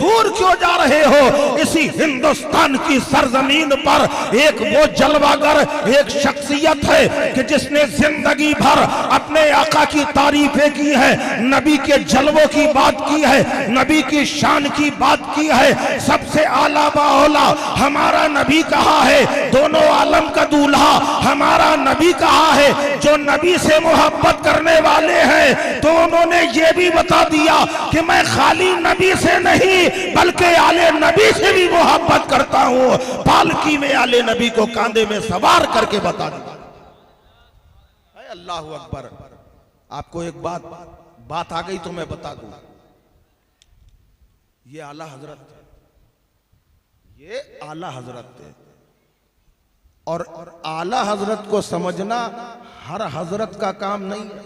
दूर क्यों जा रहे हो? इसी हिंदुस्तान की सरजमीन पर एक वो जलवागर, एक शख्सियत है कि जिसने जिंदगी भर अपने आका की तारीफें की है, नबी के जलवों की बात की है, नबी की शान की बात की है। सबसे आला बाओला हमारा नबी कहा है, दोनों आलम का दूल्हा हमारा नबी कहा है। जो नबी से मोहब्बत करने वाले हैं तो उन्होंने ये भी बता दिया कि मैं खाली नबी से नहीं बल्कि आले नबी से भी मोहब्बत करता हूं। पालकी में आले नबी को कांधे में सवार करके बता दिया। अल्लाह अकबर। आपको एक बात आ गई तो मैं बता दूं, ये आला हजरत थे, ये आला हजरत थे। और आला हजरत को समझना हर हजरत का काम नहीं है।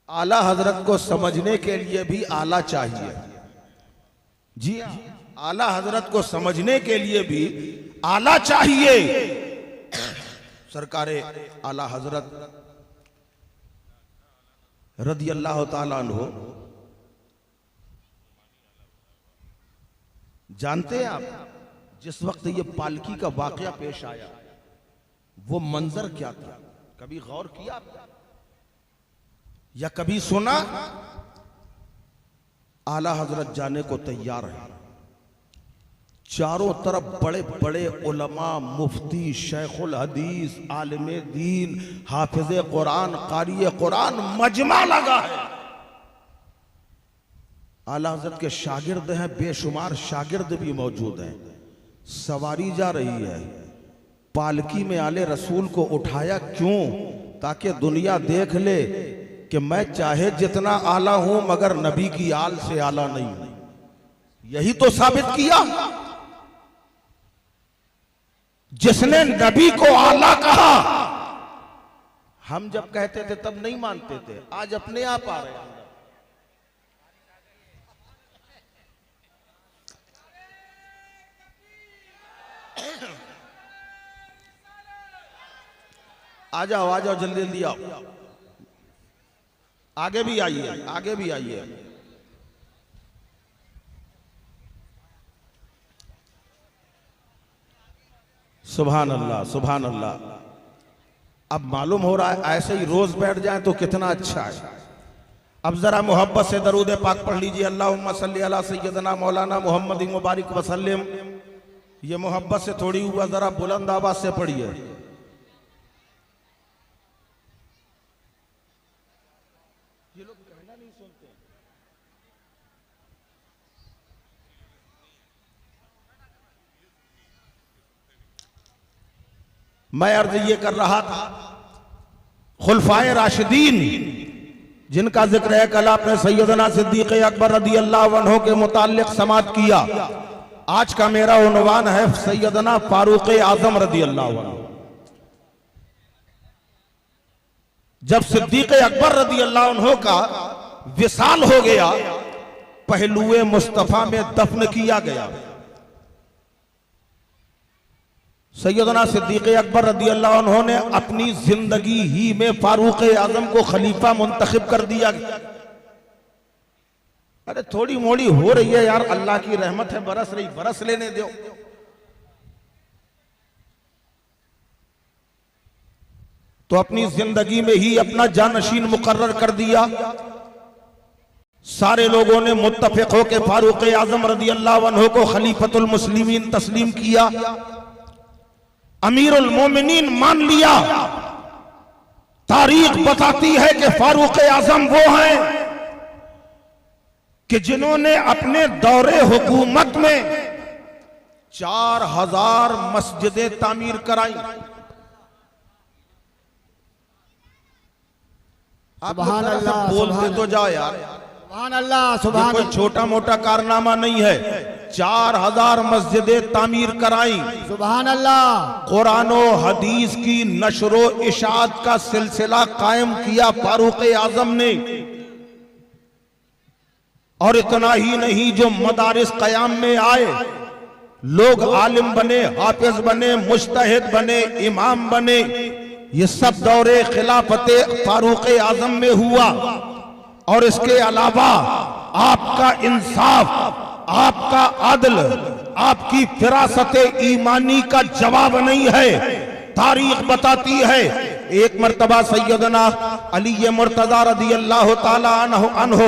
आला हजरत को समझने के लिए भी आला चाहिए। जी हाँ, आला हजरत को समझने के लिए भी आला चाहिए। सरकारे आला हजरत रदी अल्लाह ताला अन्हु, जानते हैं आप, जिस वक्त ये पालकी का वाकया पेश आया वो मंजर क्या था? कभी गौर किया या कभी सुना? आला हजरत जाने को तैयार है। चारों तरफ बड़े बड़े उलमा, मुफ्ती, शेखुल हदीस, आलिम दीन, हाफिज कुरान, कारी कुरान मजमा लगा है। आला हजरत के शागिर्द हैं, बेशुमार शागिर्द भी मौजूद हैं। सवारी जा रही है, पालकी में आले रसूल को उठाया क्यों? ताकि दुनिया देख ले कि मैं चाहे जितना आला हूं मगर नबी की आल से आला नहीं हूं। यही तो साबित किया। जिसने नबी को आला कहा, हम जब कहते थे तब नहीं मानते थे, आज अपने आप आ रहे हैं। आ जाओ जल्दी जल्दी आओ, आगे भी आइए, आगे भी आइए। सुभान अल्लाह, सुभान अल्लाह। अब मालूम हो रहा है ऐसे ही रोज बैठ जाए तो कितना अच्छा है। अब जरा मोहब्बत से दरूद पाक पढ़ लीजिए। अल्लाहुम्मा सल्ली अला सय्यदना मौलाना मुहम्मद मुबारक वसल्लम। ये मोहब्बत से थोड़ी हुआ, जरा बुलंद आवाज से पढ़िए। ये लोग कहना नहीं सुनते। मैं अर्ज ये कर रहा था, खुलफाए राशिदीन जिनका जिक्र है कल आपने सैयदना सिद्दीक अकबर रदी अल्लाह अन्हु के मुताल्लिक समात किया। आज का मेरा उन्वान है सैयदना फारूक आजम रदी अल्लाह अन्हु। जब सिद्दीक अकबर रदी अल्लाह अन्हु का विसाल हो गया, पहलुए मुस्तफा में दफन किया गया। सैयदना सिद्दीक अकबर रदी अल्लाह अन्हु ने अपनी जिंदगी ही में फारूक आजम को खलीफा मुंतखब कर दिया। अरे थोड़ी मोड़ी हो रही है यार, अल्लाह की रहमत है, बरस रही, बरस लेने दो। तो अपनी जिंदगी में ही अपना जानशीन मुकर्रर कर दिया। सारे लोगों ने मुत्तफिक होकर फारूक आजम रदी अल्लाह अन्हु को खलीफतुल मुस्लिमीन तस्लीम किया, अमीरुल मोमिनीन मान लिया। तारीख बताती है कि फारूक आजम वो हैं कि जिन्होंने अपने दौरे हुकूमत में 4000 मस्जिदें तामीर कराई। आप बोलते तो जाओ यार, सुभान अल्लाह, सुभान। कोई छोटा मोटा कारनामा नहीं है। 4000 मस्जिदें तामीर कराई, सुभान अल्लाह। कुरानो हदीस की नशरो इशात का सिलसिला कायम किया फारूक आजम ने। और इतना ही नहीं, जो मदारिस कयाम में आए, लोग आलिम बने, हाफिज बने, मुज्तहिद बने, इमाम बने, ये सब दौरे खिलाफत फारूक आजम में हुआ। और इसके अलावा आपका इंसाफ, आपका अदल, आपकी फिरासत ईमानी का जवाब नहीं है। तारीख बताती है एक मर्तबा सैयदना अली मुर्तजा रदियल्लाहु ताला अन्हु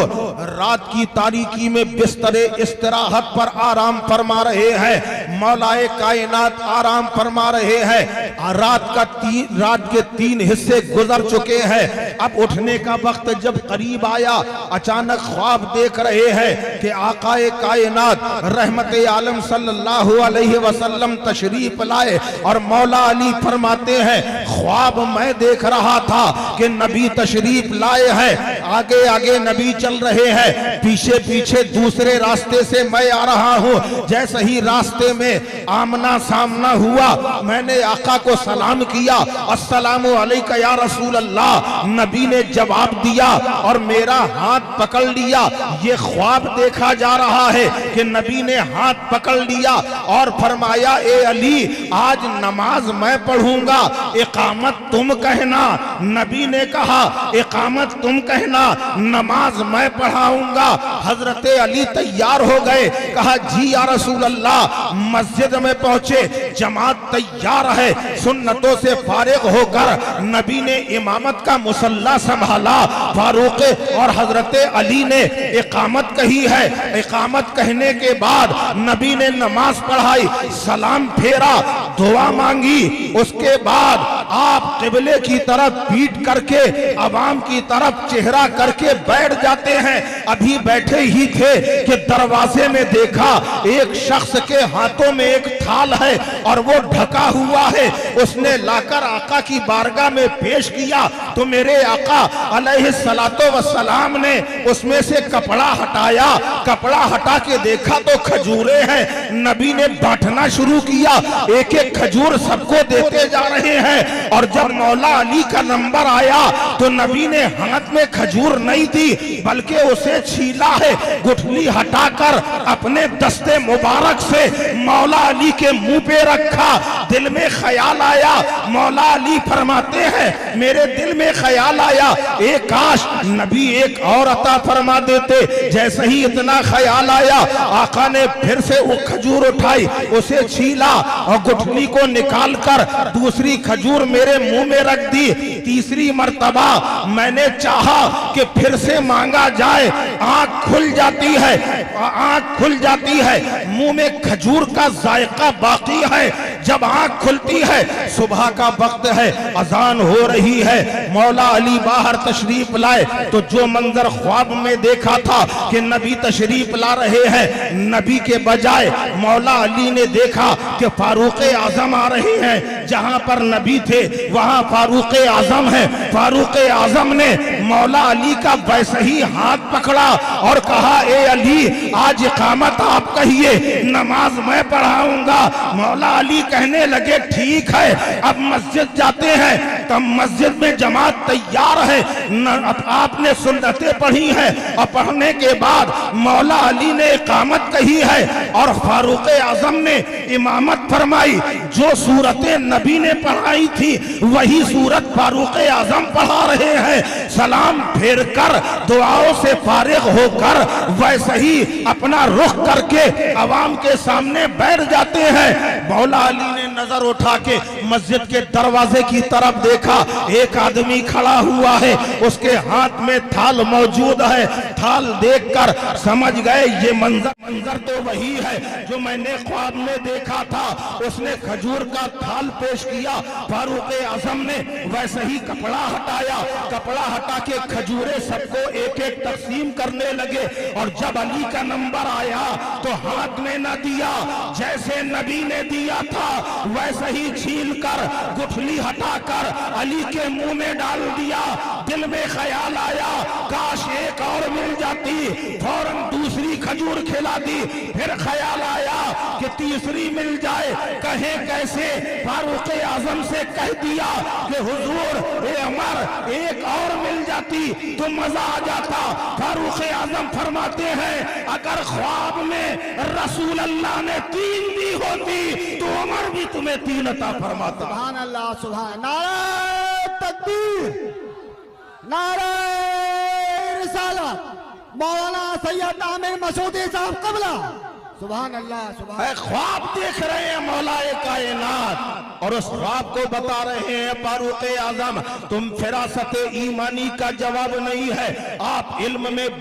रात की तारीकी में बिस्तरे इस्तराहत पर आराम फरमा रहे हैं। मौलाए कायनात आराम फरमा रहे हैं। रात के 3 हिस्से गुजर चुके हैं। अब उठने का वक्त जब करीब आया, अचानक ख्वाब देख रहे हैं कि आकाए कायनात रहमत आलम सल्लल्लाहु अलैहि वसल्लम तशरीफ लाए और मौला अली फरमाते हैं ख्वाब मैं देख रहा था कि नबी तशरीफ लाए हैं। आगे आगे नबी चल रहे हैं, पीछे पीछे दूसरे रास्ते से मैं आ रहा हूँ। जैसे ही रास्ते में आमना सामना हुआ, मैंने आका को सलाम किया, अस्सलामु अलैका या रसूल अल्लाह। नबी ने जवाब दिया और मेरा हाथ पकड़ लिया। ये ख्वाब देखा जा रहा है कि नबी ने हाथ पकड़ लिया और फरमाया ए अली, आज नमाज मैं पढ़ूंगा, इकामत तुम कहना। नबी ने कहा इकामत तुम कहना, नमाज मैं पढ़ाऊंगा। हजरत अली तैयार हो गए, कहा जी या रसूल अल्लाह। मस्जिद में पहुंचे, जमात तैयार है। सुन्नतों से फारिग होकर नबी ने इमामत का मुसल्ला संभाला। फारूक और हजरत अली ने इकामत कही है। इकामत कहने के बाद नबी ने नमाज पढ़ाई, सलाम फेरा, दुआ मांगी। उसके बाद आप किबले की तरफ पीठ करके अवाम की तरफ चेहरा करके बैठ जाते हैं। अभी बैठे ही थे कि दरवाजे में देखा एक शख्स के हाथों में एक थाल है और वो ढका हुआ है। उसने लाकर आका की बारगाह में पेश किया तो मेरे आका अलैहिस्सलातो वस्सलाम ने उसमें से कपड़ा हटाया। कपड़ा हटा के देखा तो खजूरें हैं। नबी ने बांटना शुरू किया, एक एक खजूर सबको देते जा रहे हैं। और जब मौला अली का नंबर आया तो नबी ने हाथ में खजूर नहीं दी, बल्कि उसे छीला है, गुठली हटाकर अपने दस्ते मुबारक से मौला अली के मुंह पे रखा। दिल में ख्याल आया, मौला अली फरमाते हैं मेरे दिल में ख्याल आया, एक काश नबी एक और अता फरमा देते। जैसे ही इतना ख्याल आया, आका ने फिर से वो खजूर उठाई, उसे छीला और गुठली को निकालकर दूसरी खजूर मेरे मुंह में रख दी। तीसरी मर्तबा मैंने चाहा कि फिर से मांगा जाए, आंख खुल जाती है, आंख खुल जाती है, मुंह में खजूर का जायका बाकी है। जब आंख खुलती है, सुबह का वक्त है, अजान हो रही है। मौला अली बाहर तशरीफ लाए तो जो मंजर ख्वाब में देखा था कि नबी तशरीफ ला रहे हैं, नबी के बजाय मौला अली ने देखा कि फारूक आजम आ रहे हैं। जहां पर नबी थे वहां फारूक आजम है। फारूक आजम ने मौला अली का वैसे ही हाथ पकड़ा और कहा ए अली, आज इकामत आप कहिए, नमाज मैं पढ़ाऊंगा। मौला अली कहने लगे ठीक है। अब मस्जिद जाते हैं, तब मस्जिद में जमात तैयार है। अब आपने सुन्नतें पढ़ी है और पढ़ने के बाद मौला अली ने इकामत कही है और फारूक आजम ने इमामत फरमाई। जो सूरतें नबी ने पढ़ाई थी वही सूरत फारूक आजम पढ़ा रहे हैं। सलाम फेर कर दुआओं से फारिग होकर वैसे ही अपना रुख करके अवाम के सामने बैठ जाते हैं। मौला अली ने नजर उठा के मस्जिद के दरवाजे की तरफ देखा, एक आदमी खड़ा हुआ है, उसके हाथ में थाल मौजूद है। थाल देखकर समझ गए ये मंजर तो वही है जो मैंने ख्वाब में देखा था। उसने खजूर का थाल पेश किया। फारूक आजम ने वैसे ही कपड़ा हटाया, कपड़ा हटा के खजूरें सबको एक एक तकसीम करने लगे। और जब अली का नंबर आया तो हाथ में न दिया, जैसे नबी ने दिया था वैसे ही छील कर गुठली हटाकर अली के मुंह में डाल दिया। दिल में ख्याल आया काश एक और मिल जाती, फौरन दूसरी खजूर खिला दी। फिर ख्याल आया कि तीसरी मिल जाए, कहे कैसे। फारूक आजम से कह दिया कि हुजूर ए अमर एक और मिल जाती तो मजा आ जाता। फारूक आजम फरमाते हैं अगर ख्वाब में रसूल अल्लाह ने 3 दी होती तो उमर भी तुम्हें 3 अता फरमाता। सुभान अल्लाह, सुभान। नारे तकबीर, नारे रिसालत, मौलाना सैयद आमिर मसूदी साहब कबला। सुभान अल्लाह, सुभान। ख्वाब देख रहे हैं मौलाए कायनात और उस ख्वाब को बता रहे हैं फारूक आजम, तुम फिरासत ईमानी का जवाब नहीं है, आप इल्म में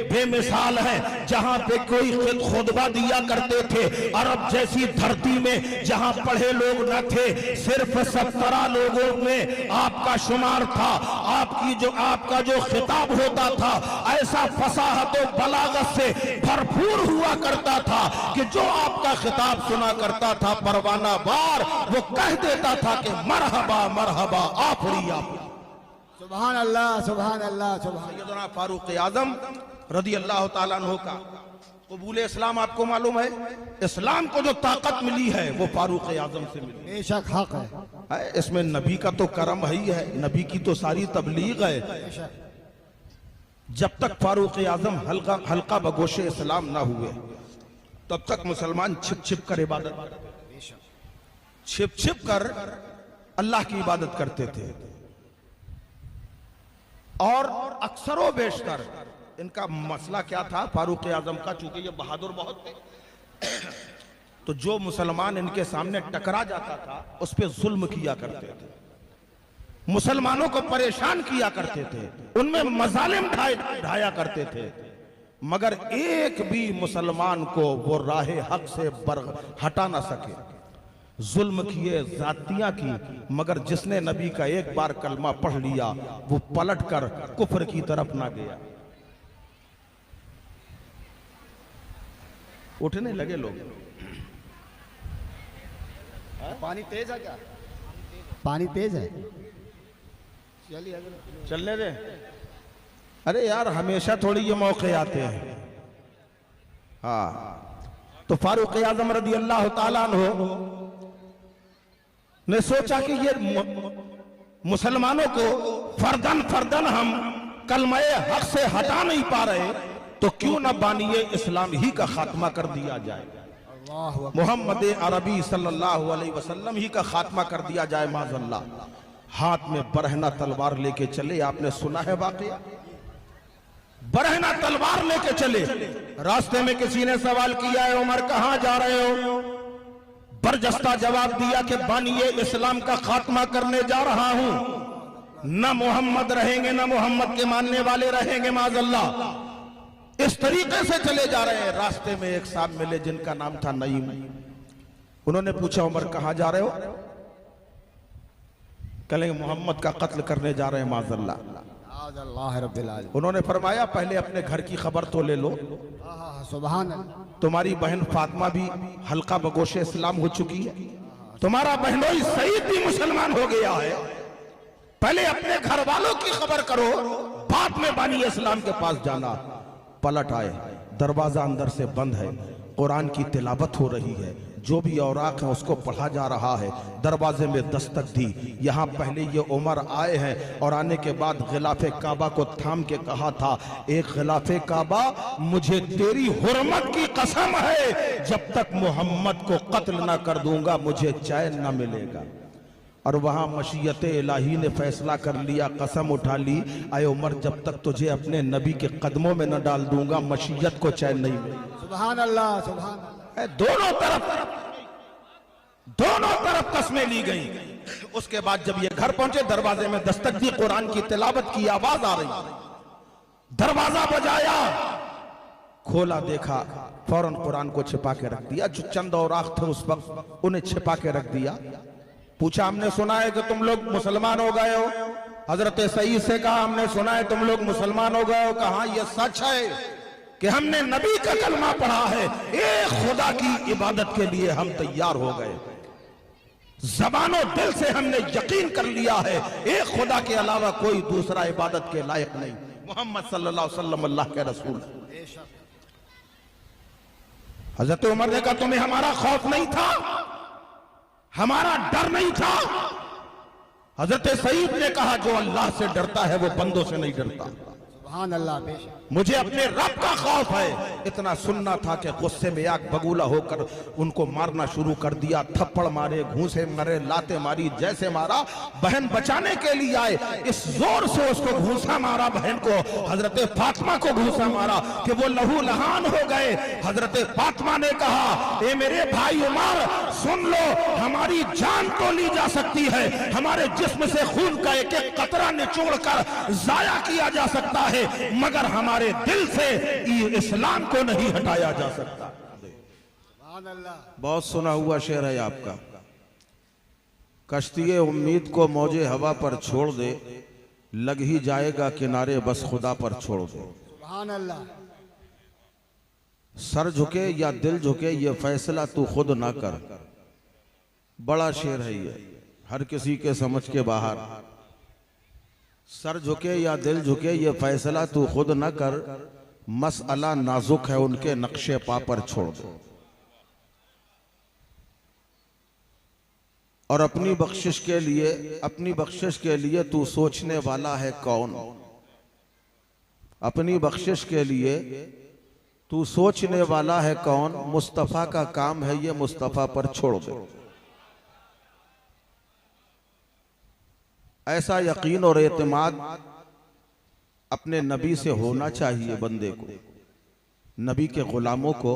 बेमिसाल हैं। जहां पे कोई खुतबा दिया करते थे अरब जैसी धरती में, जहां पढ़े लोग न थे, सिर्फ 17 लोगों में आपका शुमार था। आपका जो खिताब होता था ऐसा फसाहत और बलागत से भरपूर हुआ करता था कि जो आपका खिताब सुना करता था परवाना बार वो कह देता था कि मरहबा मरहबा आफरी आफरी। सुभान अल्लाह, सुभान अल्लाह, सुभान। सैयदना फारूक आजम रदी अल्लाह ताला अन्हु का कबूल इस्लाम आपको मालूम है, इस्लाम को जो ताकत मिली है वो फारूक आजम से मिली। बेशक हक है। इसमें नबी का तो करम ही है, नबी की तो सारी तबलीग है। जब तक फारूक आजम हल्का बगोशे इस्लाम ना हुए तब तक मुसलमान छिप छिप कर इबादत करते, छिप छिप कर अल्लाह की इबादत करते थे। और अक्सरों बेशतर इनका मसला क्या था फारूक आजम का, चूंकि ये बहादुर बहुत थे तो जो मुसलमान इनके सामने टकरा जाता था उस पर जुल्म किया करते थे, मुसलमानों को परेशान किया करते थे, उनमें मजालिम ढाया करते थे, मगर एक भी मुसलमान को वो राहे हक से हटा ना सके। जुल्म किए, जातियां की, मगर जिसने नबी का एक बार कलमा पढ़ लिया वो पलटकर कुफ्र की तरफ ना गया। उठने लगे लोग। पानी तेज है क्या? पानी तेज है, चलने दे। अरे यार हमेशा थोड़ी ये मौके आते हैं। हाँ, तो फारूक आजम रदी अल्लाह ताला अन्हु ने सोचा कि ये मुसलमानों को फर्दन फर्दन हम कलमाए हक से हटा नहीं पा रहे, तो क्यों ना बानिए इस्लाम ही का खात्मा कर दिया जाए, मोहम्मद अरबी सल्लल्लाहु अलैहि वसल्लम ही का खात्मा कर दिया जाए। माज़अल्लाह हाथ में बरहना तलवार लेके चले, आपने सुना है वाकया, बरहना तलवार लेके चले। रास्ते में किसी ने सवाल किया है उमर कहां जा रहे हो? बरजस्ता जवाब दिया कि बानिए इस्लाम का खात्मा करने जा रहा हूं, न मोहम्मद रहेंगे न मोहम्मद के मानने वाले रहेंगे। माज़अल्लाह इस तरीके से चले जा रहे हैं। रास्ते में एक साहब मिले जिनका नाम था नईम। उन्होंने पूछा उमर कहां जा रहे हो? कहेंगे मोहम्मद का कत्ल करने जा रहे हैं। माज़अल्लाह। उन्होंने फरमाया पहले अपने घर की खबर तो ले लो। सुभान। तुम्हारी बहन फातिमा भी हल्का बगोशे इस्लाम हो चुकी है, तुम्हारा बहनोई सईद भी मुसलमान हो गया है, पहले अपने घर वालों की खबर करो, बाद में बानी इस्लाम के पास जाना। पलट आए, दरवाजा अंदर से बंद है, कुरान की तिलावत हो रही है, जो भी औराक है उसको पढ़ा जा रहा है। दरवाजे में दस्तक दी, यहाँ पहले ये उमर आए हैं और आने के बाद गिलाफे काबा को थाम के कहा था, एक गिलाफे काबा मुझे तेरी हुर्मत की कसम है, जब तक मोहम्मद को कत्ल ना कर दूंगा मुझे चैन ना मिलेगा। और वहां मशीयत इलाही ने फैसला कर लिया, कसम उठा ली, आए उमर जब तक तुझे अपने नबी के कदमों में न डाल दूंगा मशीयत को चैन नहीं मिलेगा। सुभान अल्लाह, सुभान अल्लाह। दोनों तरफ कस्में ली गई। उसके बाद जब ये घर पहुंचे दरवाजे में दस्तक दी, कुरान की तिलावत की आवाज आ रही। दरवाजा बजाया, खोला, देखा, फौरन कुरान को छिपा के रख दिया। जो चंद औराक थे उस वक्त उन्हें छिपा के रख दिया। पूछा हमने सुना है कि तुम लोग मुसलमान हो गए हो। हजरत सईद से कहा हमने सुना है तुम लोग मुसलमान हो गए हो। कहा यह सच है कि हमने नबी का कलमा पढ़ा है, एक खुदा की इबादत के लिए हम तैयार हो गए, ज़बानो दिल से हमने यकीन कर लिया है एक खुदा के अलावा कोई दूसरा इबादत के लायक नहीं, मोहम्मद सल्लल्लाहु अलैहि वसल्लम अल्लाह के रसूल। हजरत उमर ने कहा तुम्हें हमारा खौफ नहीं था, हमारा डर नहीं था। हजरत सईद ने कहा जो अल्लाह से डरता है वो बंदों से नहीं डरता। सुभान अल्लाह बेशक। मुझे अपने रब का खौफ है। इतना सुनना था कि गुस्से में आग बगूला होकर उनको मारना शुरू कर दिया। थप्पड़ मारे, घूंसे मारे, लाते मारी, जैसे मारा बहन बचाने के लिए आए, इस जोर से उसको घूंसा मारा, बहन को, हजरत फातिमा को घूंसा मारा कि वो लहू लहान हो गए। हजरत फातिमा ने कहा, ए मेरे भाई उमर सुन लो, हमारी जान तो ली जा सकती है, हमारे जिस्म से खून का एक एक कतरा निचोड़ कर जाया किया जा सकता है, मगर हमारे दिल से इस्लाम को नहीं हटाया जा सकता। सुभान अल्लाह। बहुत सुना हुआ शेर है आपका। कश्ती उम्मीद को मौजे हवा पर छोड़ दे, लग ही जाएगा किनारे बस खुदा पर छोड़ दे। सुभान अल्लाह। सर झुके या दिल झुके ये फैसला तू खुद ना कर। बड़ा शेर है ये, हर किसी के समझ के बाहर। सर झुके या दिल झुके ये फैसला तू खुद न कर, मसअला नाजुक है उनके नक्शे पा पर छोड़ दो। और अपनी बख्शिश के लिए तू सोचने वाला है कौन। अपनी बख्शिश के लिए तू सोचने वाला है कौन, मुस्तफा का काम है ये मुस्तफा पर छोड़ दो। ऐसा यकीन और एतमाद अपने नबी से होना चाहिए बंदे को, नबी के गुलामों को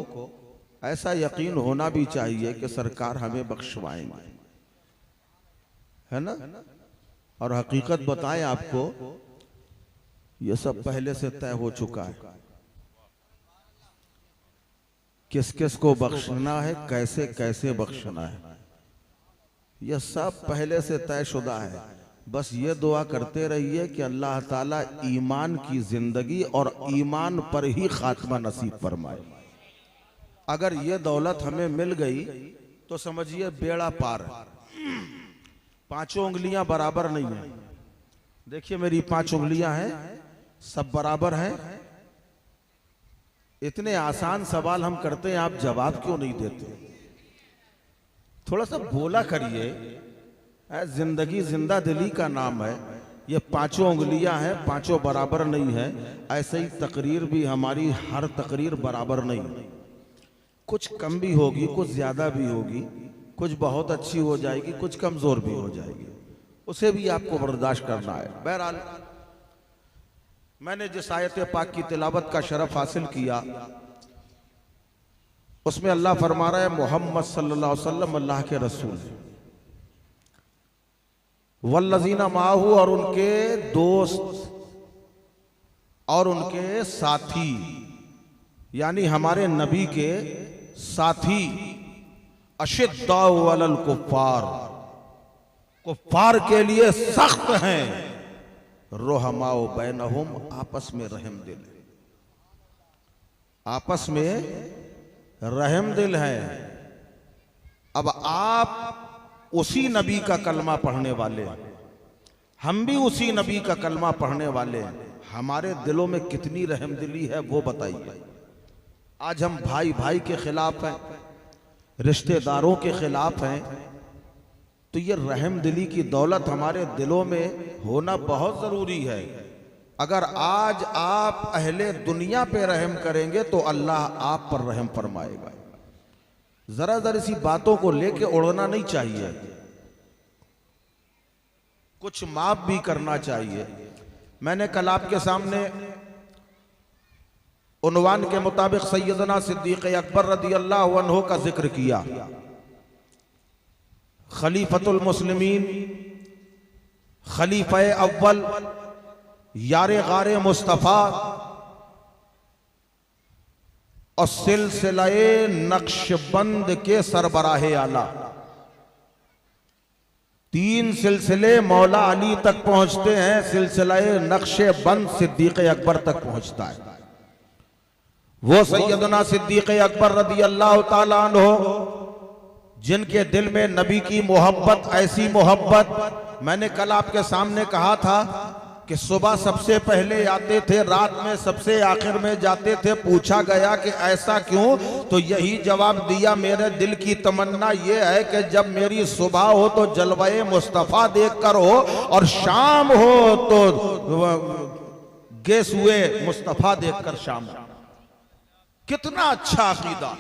ऐसा यकीन होना भी चाहिए कि सरकार हमें बख्शवाएंगे, है ना। और हकीकत बताएं आपको, ये सब पहले से तय हो चुका है। किस किस को बख्शना है, कैसे कैसे बख्शना है, यह सब पहले से तयशुदा है। बस ये दुआ करते रहिए कि अल्लाह ताला ईमान की जिंदगी और ईमान पर ही खात्मा नसीब फरमाए। अगर ये दौलत हमें मिल गई तो समझिए बेड़ा पार है। पांचों उंगलियां बराबर नहीं है। देखिए मेरी 5 उंगलियां हैं, सब बराबर हैं। इतने आसान सवाल हम करते हैं, आप जवाब क्यों नहीं देते? थोड़ा सा बोला करिए। जिंदगी जिंदा दिली का नाम है। ये 5 उंगलियां हैं, 5 बराबर नहीं है। ऐसे ही तकरीर भी हमारी हर तकरीर बराबर नहीं, कुछ कम भी होगी, कुछ ज्यादा भी होगी, कुछ बहुत अच्छी हो जाएगी, कुछ कमजोर भी हो जाएगी। उसे भी आपको बर्दाश्त करना है। बहरहाल मैंने जिस आयत पाक की तिलावत का शरफ हासिल किया, उसमें अल्लाह फरमा रहा है मोहम्मद सल्लल्लाहु अलैहि वसल्लम अल्लाह के रसूल, वल्लज़ीना माहू, और उनके दोस्त और उनके साथी, यानी हमारे नबी के साथी, अशिद्दाउ अलल कुफ्फार, कुफ्फार के लिए सख्त हैं, रुहमाउ बैनहुम, आपस में रहम दिल, आपस में रहम दिल है। अब आप उसी नबी का कलमा पढ़ने वाले, हम भी उसी नबी का कलमा पढ़ने वाले, हमारे दिलों में कितनी रहमदिली है वो बताइए। आज हम भाई भाई के खिलाफ हैं, रिश्तेदारों के खिलाफ हैं, तो ये रहमदिली की दौलत हमारे दिलों में होना बहुत जरूरी है। अगर आज आप अहले दुनिया पे रहम करेंगे तो अल्लाह आप पर रहम फरमाएगा। जरा जरा सी बातों को लेके उड़ना नहीं चाहिए, कुछ माफ भी करना चाहिए। मैंने कल आपके सामने उन्वान के मुताबिक सैयदना सिद्दीक अकबर रदी अल्लाह अन्हु का जिक्र किया। खलीफतुल मुस्लिमीन, खलीफा अव्वल, यारे गारे मुस्तफा और सिलसिलाए नक्शबंद के सरबराहे आला। 3 सिलसिले मौला अली तक पहुंचते हैं, सिलसिलाए नक्शबंद सिद्दीक अकबर तक पहुंचता है। वो सैयदना सिद्दीक अकबर रदी अल्लाह ताला अन्हु, जिनके दिल में नबी की मोहब्बत, ऐसी मोहब्बत, मैंने कल आपके सामने कहा था कि सुबह सबसे पहले आते थे, रात में सबसे आखिर में जाते थे। पूछा गया कि ऐसा क्यों, तो यही जवाब दिया, मेरे दिल की तमन्ना यह है कि जब मेरी सुबह हो तो जलवाए मुस्तफ़ा देखकर हो, और शाम हो तो गेस हुए मुस्तफा देखकर शाम। कितना अच्छा अकीदा।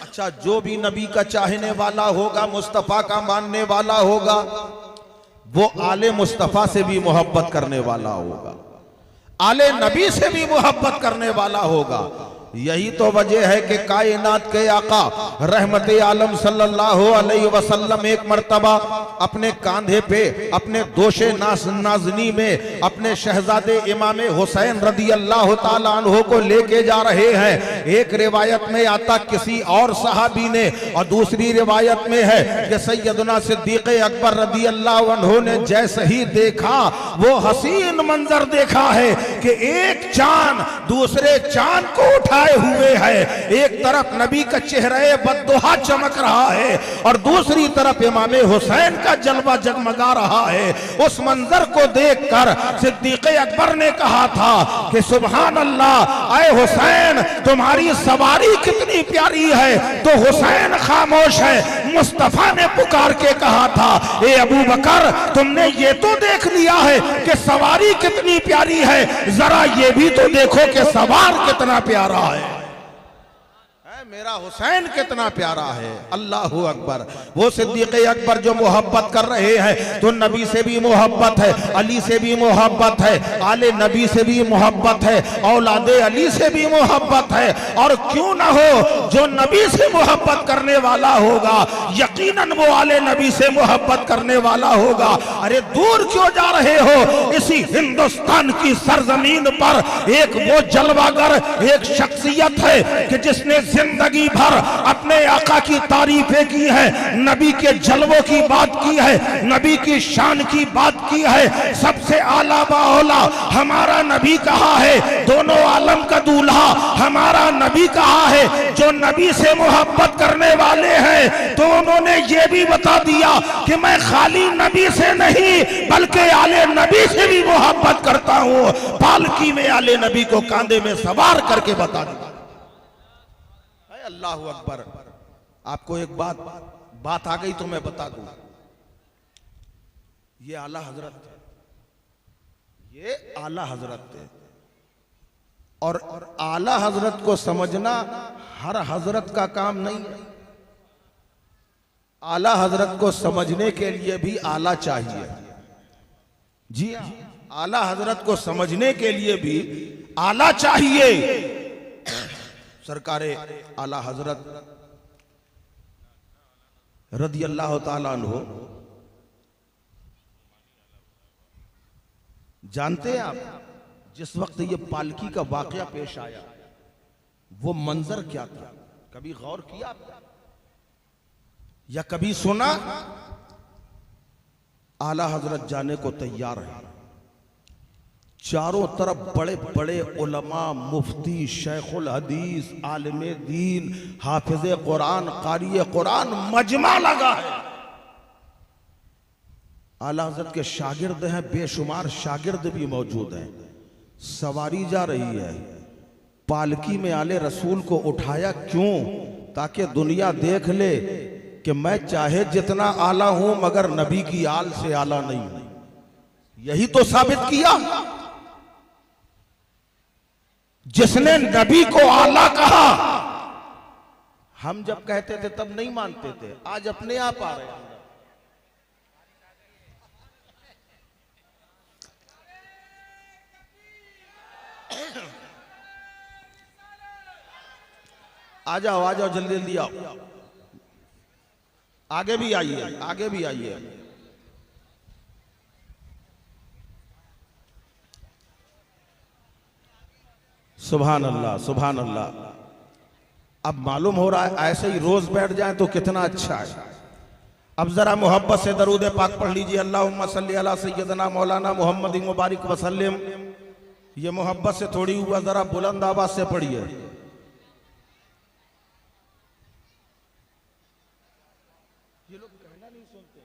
अच्छा, जो भी नबी का चाहने वाला होगा, मुस्तफा का मानने वाला होगा, वो आले मुस्तफा से भी मोहब्बत करने वाला होगा, आले नबी से भी मोहब्बत करने वाला होगा। यही तो वजह है कि कायनात के आका रहमत आलम सल्लल्लाहु अलैहि वसल्लम एक मर्तबा अपने कांधे पे अपने दोषे नाजनी में अपने शहजादे इमाम हुसैन रदी अल्लाह ताला अन्हु को लेके जा रहे हैं। एक रिवायत में आता किसी और सहाबी ने, और दूसरी रिवायत में है कि सैयदना सिद्दीक़ अकबर रदी अल्लाह अन्हु ने जैसे ही देखा वो हसीन मंजर देखा है कि एक चांद दूसरे चांद को उठाए हुए है। एक तरफ नबी का चेहरा बद्दुहा चमक रहा है और दूसरी तरफ इमाम हुसैन का जलवा जगमगा रहा है। उस मंजर को देखकर सिद्दीक़ अकबर ने कहा था कि सुभान अल्लाह, आए हुसैन तुम्हारी सवारी कितनी प्यारी है। तो हुसैन खामोश है। मुस्तफा ने पुकार के कहा था, ए अबू बकर, तुमने ये तो देख लिया है कि सवारी कितनी प्यारी है, जरा ये भी तो देखो कि सवार कितना प्यारा है। मेरा हुसैन कितना प्यारा है। अल्लाहु अकबर। वो सिद्दीक़ अकबर जो मोहब्बत कर रहे हैं, तो नबी से भी मोहब्बत है, अली से भी मोहब्बत है, आले नबी से भी मोहब्बत है, औलादे अली से भी मोहब्बत है। और क्यों ना हो, जो नबी से मोहब्बत करने वाला होगा यकीनन वो आले नबी से मोहब्बत करने वाला होगा। अरे दूर क्यों जा रहे हो? इसी हिंदुस्तान की सरजमीन पर एक वो जलवागर, एक शख्सियत है कि जिसने जिंदगी भर अपने आका की तारीफें की है, नबी के जलवों की बात की है, नबी की शान की बात की है। सबसे आला बाओला हमारा नबी कहा है, दोनों आलम का दूल्हा हमारा नबी कहा है। जो नबी से मोहब्बत करने वाले हैं तो उन्होंने ये भी बता दिया कि मैं खाली नबी से नहीं बल्कि आले नबी से भी मोहब्बत करता हूं। पालकी में आले नबी को कांधे में सवार करके बता दिया। अल्लाहु अकबर। आपको एक बात आ गई तो मैं बता दूं, ये आला हजरत थे, ये आला हजरत थे। और आला हजरत को समझना हर हजरत का काम नहीं है। आला हजरत को समझने के लिए भी आला चाहिए। जी हाँ, आला हजरत को समझने के लिए भी आला चाहिए। सरकारे आला हजरत रदी अल्लाह ताला अन्हु, जानते हैं आप, जिस वक्त ये पालकी का वाकया पेश आया वो मंजर क्या था? कभी गौर किया आपने या कभी सुना? आला हजरत जाने को तैयार है। चारों तरफ बड़े बड़े उलमा, मुफ्ती, शेखुल हदीस, आलिमे दीन, हाफिज़े कुरान, कारी कुरान मजमा लगा है। आला हज़रत के शागिर्द हैं, बेशुमार शागिर्द भी मौजूद हैं। सवारी जा रही है, पालकी में आले रसूल को उठाया क्यों? ताकि दुनिया देख ले कि मैं चाहे जितना आला हूं मगर नबी की आल से आला नहीं हूं। यही तो साबित किया। जिसने नबी को आला कहा, हम जब कहते थे तब नहीं मानते थे, आज अपने आप आ रहे हैं। आ जाओ जल्दी जल्दी आओ, आगे भी आइए, आगे भी आइए। सुभान अल्लाह, सुभान अल्लाह। अब मालूम हो रहा है ऐसे ही रोज बैठ जाए तो कितना अच्छा है। अब जरा मोहब्बत से दरूद पाक पढ़ लीजिए। अल्लाहुम्मा सल्ली अला सय्यदना मौलाना मुहम्मद मुबारक वसल्लम। ये मोहब्बत से थोड़ी हुआ, जरा बुलंद आवाज से पढ़िए। ये लोग कहना नहीं सुनते।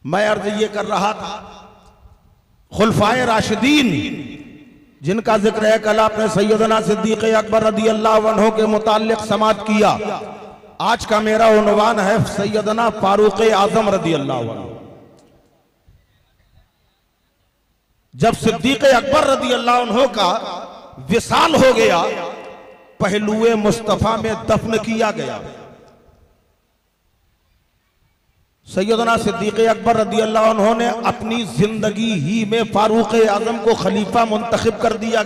मैं अर्ज ये कर रहा था, खुलफाए राशिदीन जिनका जिक्र है, कल आपने सैयदना सिद्दीक़ अकबर रदी अल्लाह अन्हु के मुताल्लिक समात किया। आज का मेरा उन्वान है सैयदना फारूक आजम रदी अल्लाह अन्हु। जब सिद्दीक अकबर रदी अल्लाह अन्हु का विसाल हो गया, पहलुए मुस्तफा में दफन किया गया। सैयदना सिद्दीक अकबर रदी अल्लाह अन्हु ने अपनी जिंदगी ही में फारूक आजम को खलीफा मुंतखब कर दिया।